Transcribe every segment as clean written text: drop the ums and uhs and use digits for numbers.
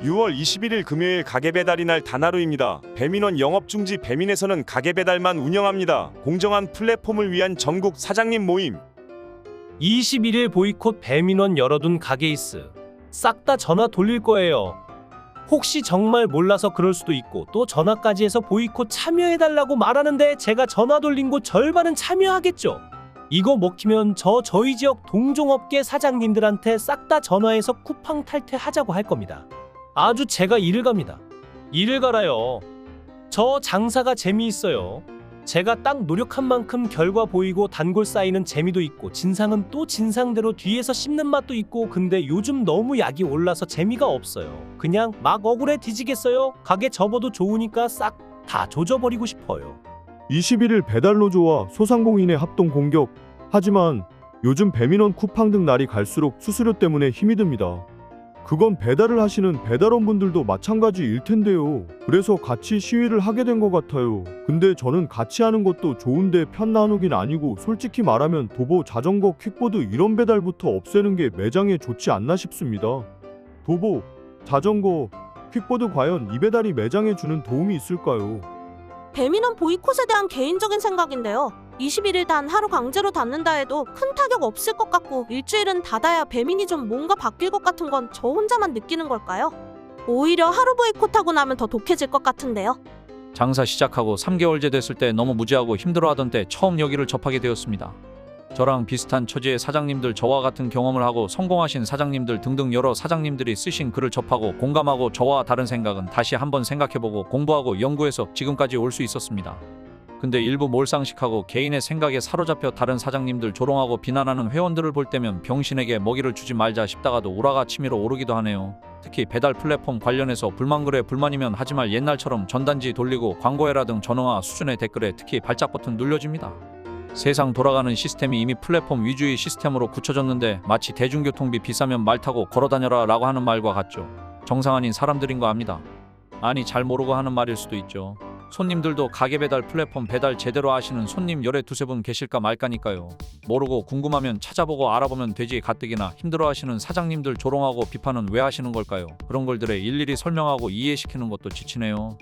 6월 21일 금요일 가게배달이 날 단하루입니다. 배민원 영업중지. 배민에서는 가게배달만 운영합니다. 공정한 플랫폼을 위한 전국 사장님 모임. 21일 보이콧. 배민원 열어둔 가게 있으. 싹 다 전화 돌릴 거예요. 혹시 정말 몰라서 그럴 수도 있고 또 전화까지 해서 보이콧 참여해달라고 말하는데 제가 전화 돌린 곳 절반은 참여하겠죠. 이거 먹히면 저희 지역 동종업계 사장님들한테 싹 다 전화해서 쿠팡 탈퇴하자고 할 겁니다. 아주 제가 이를 갑니다. 이를 갈아요. 저 장사가 재미있어요. 제가 딱 노력한 만큼 결과 보이고 단골 쌓이는 재미도 있고 진상은 또 진상대로 뒤에서 씹는 맛도 있고, 근데 요즘 너무 약이 올라서 재미가 없어요. 그냥 막 억울해 뒤지겠어요. 가게 접어도 좋으니까 싹 다 조져버리고 싶어요. 21일 배달노조와 소상공인의 합동 공격. 하지만 요즘 배민원 쿠팡 등 날이 갈수록 수수료 때문에 힘이 듭니다. 그건 배달을 하시는 배달원분들도 마찬가지일 텐데요. 그래서 같이 시위를 하게 된 것 같아요. 근데 저는 같이 하는 것도 좋은데 편 나누긴 아니고, 솔직히 말하면 도보, 자전거, 퀵보드 이런 배달부터 없애는 게 매장에 좋지 않나 싶습니다. 도보, 자전거, 퀵보드 과연 이 배달이 매장에 주는 도움이 있을까요? 배민원 보이콧에 대한 개인적인 생각인데요. 21일 단 하루 강제로 닫는다 해도 큰 타격 없을 것 같고, 일주일은 닫아야 배민이 좀 뭔가 바뀔 것 같은 건 저 혼자만 느끼는 걸까요? 오히려 하루 보이콧하고 나면 더 독해질 것 같은데요. 장사 시작하고 3개월째 됐을 때 너무 무지하고 힘들어하던 때 처음 여기를 접하게 되었습니다. 저랑 비슷한 처지의 사장님들, 저와 같은 경험을 하고 성공하신 사장님들 등등 여러 사장님들이 쓰신 글을 접하고 공감하고 저와 다른 생각은 다시 한번 생각해보고 공부하고 연구해서 지금까지 올 수 있었습니다. 근데 일부 몰상식하고 개인의 생각에 사로잡혀 다른 사장님들 조롱하고 비난하는 회원들을 볼 때면 병신에게 먹이를 주지 말자 싶다가도 우라가 치밀어 오르기도 하네요. 특히 배달 플랫폼 관련해서 불만글에 불만이면 하지말 옛날처럼 전단지 돌리고 광고해라 등 전화와 수준의 댓글에 특히 발작 버튼 눌려집니다. 세상 돌아가는 시스템이 이미 플랫폼 위주의 시스템으로 굳혀졌는데 마치 대중교통비 비싸면 말 타고 걸어다녀라 라고 하는 말과 같죠. 정상 아닌 사람들인 거 압니다. 아니, 잘 모르고 하는 말일 수도 있죠. 손님들도 가게 배달 플랫폼 배달 제대로 하시는 손님 열에 두세 분 계실까 말까니까요. 모르고 궁금하면 찾아보고 알아보면 되지. 가뜩이나 힘들어하시는 사장님들 조롱하고 비판은 왜 하시는 걸까요? 그런 걸들에 일일이 설명하고 이해시키는 것도 지치네요.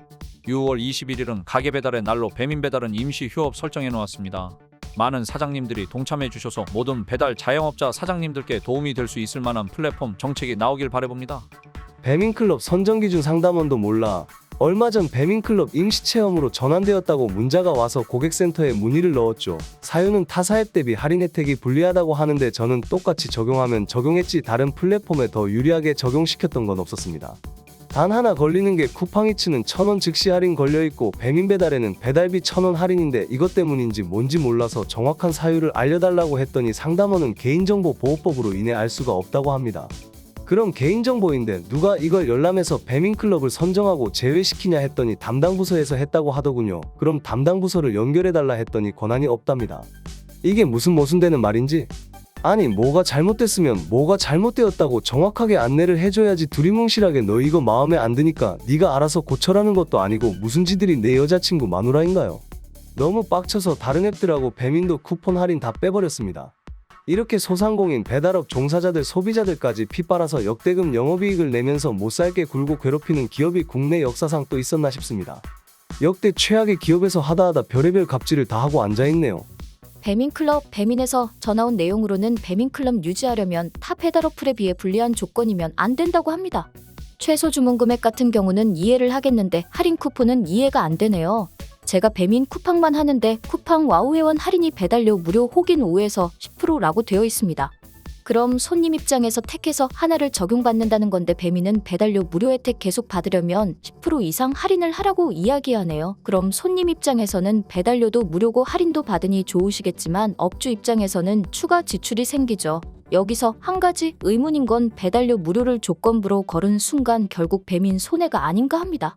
6월 21일은 가게 배달의 날로 배민 배달은 임시 휴업 설정해 놓았습니다. 많은 사장님들이 동참해 주셔서 모든 배달 자영업자 사장님들께 도움이 될 수 있을 만한 플랫폼 정책이 나오길 바라봅니다. 배민클럽 선정기준 상담원도 몰라. 얼마 전 배민클럽 임시체험으로 전환되었다고 문자가 와서 고객센터에 문의를 넣었죠. 사유는 타사 앱 대비 할인 혜택이 불리하다고 하는데 저는 똑같이 적용하면 적용했지 다른 플랫폼에 더 유리하게 적용시켰던 건 없었습니다. 단 하나 걸리는 게 쿠팡이츠는 1,000원 즉시 할인 걸려있고 배민배달에는 배달비 1,000원 할인인데 이것 때문인지 뭔지 몰라서 정확한 사유를 알려달라고 했더니 상담원은 개인정보보호법으로 인해 알 수가 없다고 합니다. 그럼 개인정보인데 누가 이걸 열람해서 배민클럽을 선정하고 제외시키냐 했더니 담당 부서에서 했다고 하더군요. 그럼 담당 부서를 연결해달라 했더니 권한이 없답니다. 이게 무슨 모순되는 말인지? 아니, 뭐가 잘못됐으면 뭐가 잘못되었다고 정확하게 안내를 해줘야지. 두리뭉실하게 너 이거 마음에 안 드니까 네가 알아서 고쳐라는 것도 아니고 무슨 지들이 내 여자친구 마누라인가요? 너무 빡쳐서 다른 앱들하고 배민도 쿠폰 할인 다 빼버렸습니다. 이렇게 소상공인, 배달업 종사자들, 소비자들까지 피 빨아서 역대급 영업이익을 내면서 못살게 굴고 괴롭히는 기업이 국내 역사상 또 있었나 싶습니다. 역대 최악의 기업에서 하다하다 별의별 갑질을 다 하고 앉아있네요. 배민클럽. 배민에서 전화온 내용으로는 배민클럽 유지하려면 타 배달 어플에 비해 불리한 조건이면 안 된다고 합니다. 최소 주문 금액 같은 경우는 이해를 하겠는데 할인 쿠폰은 이해가 안 되네요. 제가 배민 쿠팡만 하는데 쿠팡 와우 회원 할인이 배달료 무료 혹인 5에서 10%라고 되어 있습니다. 그럼 손님 입장에서 택해서 하나를 적용받는다는 건데 배민은 배달료 무료 혜택 계속 받으려면 10% 이상 할인을 하라고 이야기하네요. 그럼 손님 입장에서는 배달료도 무료고 할인도 받으니 좋으시겠지만 업주 입장에서는 추가 지출이 생기죠. 여기서 한 가지 의문인 건 배달료 무료를 조건부로 걸은 순간 결국 배민 손해가 아닌가 합니다.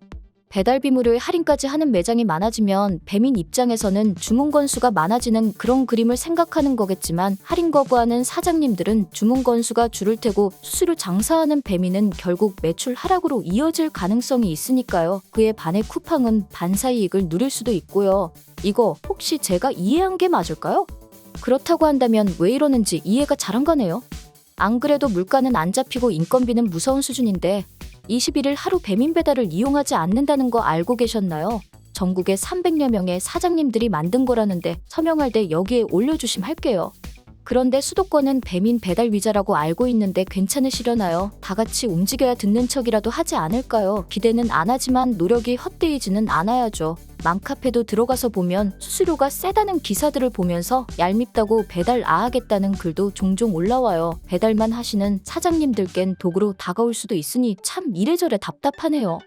배달비 무료에 할인까지 하는 매장이 많아지면 배민 입장에서는 주문 건수가 많아지는 그런 그림을 생각하는 거겠지만, 할인 거부하는 사장님들은 주문 건수가 줄을 테고 수수료 장사하는 배민은 결국 매출 하락으로 이어질 가능성이 있으니까요. 그에 반해 쿠팡은 반사이익을 누릴 수도 있고요. 이거 혹시 제가 이해한 게 맞을까요? 그렇다고 한다면 왜 이러는지 이해가 잘 안 가네요. 안 그래도 물가는 안 잡히고 인건비는 무서운 수준인데 21일 하루 배민 배달을 이용하지 않는다는 거 알고 계셨나요? 전국에 300여 명의 사장님들이 만든 거라는데 서명할 때 여기에 올려주심할게요. 그런데 수도권은 배민 배달 위자라고 알고 있는데 괜찮으시려나요? 다 같이 움직여야 듣는 척이라도 하지 않을까요? 기대는 안 하지만 노력이 헛되이지는 않아야죠. 맘카페도 들어가서 보면 수수료가 세다는 기사들을 보면서 얄밉다고 배달 안 하겠다는 글도 종종 올라와요. 배달만 하시는 사장님들겐 도구로 다가올 수도 있으니 참 이래저래 답답하네요.